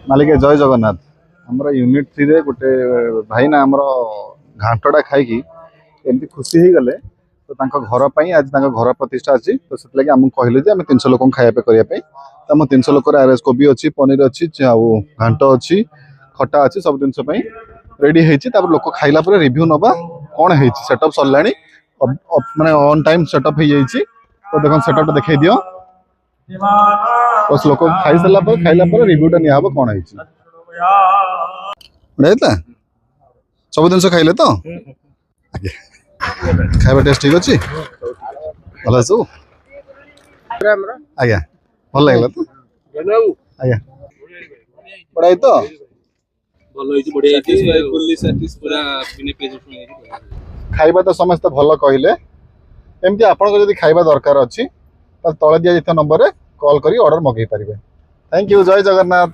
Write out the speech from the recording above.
मालिक जय जगन्नाथ आमर यूनिट 3 रे गोटे भाई ना आमर घाटटा खाई एमती खुशी हो गले तो तांको घर पर आज घर प्रतिष्ठा अच्छी तो से आमको कहले जे आम 300 लोक खायापे करने तो आम 300 लोक आरेज कोबी अच्छी पनीर अच्छी घाट अच्छी खटा अच्छी सब जिन रेडी होती लोक खाइला रिव्यू नवा कौन है सेटअप सरला माने ऑन टाइम सेटअप हो जाइए तो देख सेटअप देखा दियो बस लोक खाई सारा खाइला रिव्यूटा निहब कौन है सब जिन खाइले तो आगे खाଇବା टेस्ट ठीक अच्छी भल सब आज्ञा भल लगे तो आज्ञा बड़ा तो खाଇବା तो समस्त भल कहले एमती आपको जब खाଇବା दरकार अच्छी तले दि नंबर कॉल करी ऑर्डर मगै पारे। थैंक यू जय जगन्नाथ।